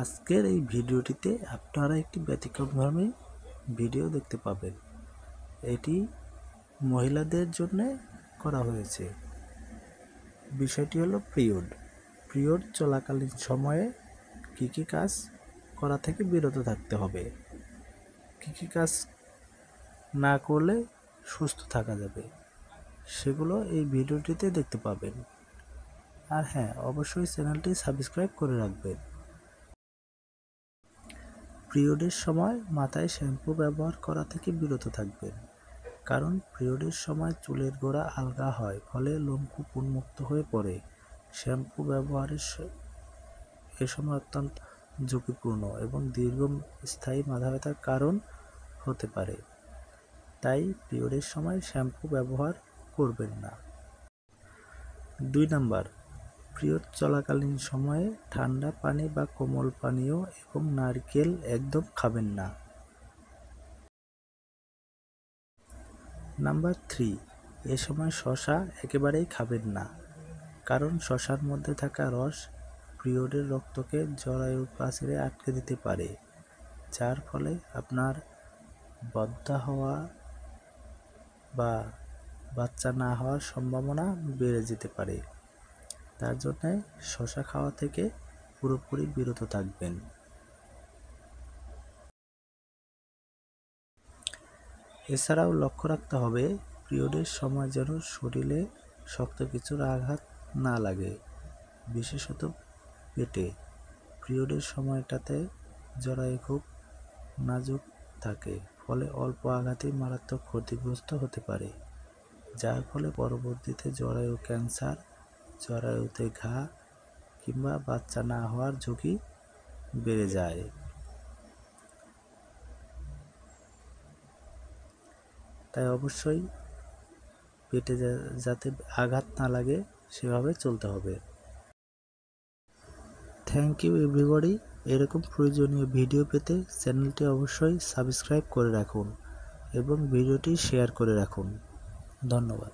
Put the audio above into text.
আজকের এই ভিডিওটিতে আপনারা একটি ব্যতিক্রমধর্মী ভিডিও দেখতে পাবেন। এটি মহিলাদের জন্য করা হয়েছে। বিষয়টি হলো পিরিয়ড চলাকালীন সময়ে কি কি কাজ করা থেকে বিরত থাকতে হবে, কি কি কাজ না করলে সুস্থ থাকা যাবে, সেগুলো এই ভিডিওটিতে দেখতে পাবেন। আর হ্যাঁ, অবশ্যই চ্যানেলটি সাবস্ক্রাইব করে রাখবেন। পিরিয়ডের সময় মাথায় শ্যাম্পু ব্যবহার করা থেকে বিরত থাকবেন, কারণ পিরিয়ডের সময় চুলের গোড়া আলগা হয়, ফলে লোমকূপ উন্মুক্ত হয়ে পড়ে। শ্যাম্পু ব্যবহারের এ সময় অত্যন্ত ঝুঁকিপূর্ণ এবং দীর্ঘস্থায়ী মাথা ব্যথার কারণ হতে পারে। তাই পিরিয়ডের সময় শ্যাম্পু ব্যবহার করবেন না। 2 নাম্বার, পিরিয়ড চলাকালীন সময়ে ঠান্ডা পানি বা কোমল পানীয় এবং নারকেল একদম খাবেন না। নাম্বার 3, এ সময় শসা একেবারেই খাবেন না, কারণ শসার মধ্যে থাকা রস পিরিয়ডের রক্তকে জরায়ুর প্রাচীরে আটকে দিতে পারে, যার ফলে আপনার বন্ধ্যা হওয়া বা বাচ্চা না হওয়ার সম্ভাবনা বেড়ে যেতে পারে। তার জন্য শসা খাওয়া থেকে পুরোপুরি বিরত থাকবেন। এছাড়াও লক্ষ্য রাখতে হবে পিরিয়ডের সময় যেন শরীরে শক্ত কিছুর আঘাত না লাগে, বিশেষত পেটে। পিরিয়ডের সময়টাতে জরায়ু খুব নাজুক থাকে, ফলে অল্প আঘাতেই মারাত্মক ক্ষতিগ্রস্ত হতে পারে, যার ফলে পরবর্তীতে জরায়ু ক্যান্সার, জরায়ুতে ঘা কিংবা বাচ্চা না হওয়ার ঝুঁকি বেড়ে যায়। তাই অবশ্যই পেটে যাতে আঘাত না লাগে সেভাবে চলতে হবে। Thank you everybody. এরকম প্রয়োজনীয় ভিডিও পেতে চ্যানেলটি অবশ্যই সাবস্ক্রাইব করে রাখুন এবং ভিডিওটি শেয়ার করে রাখুন। ধন্যবাদ।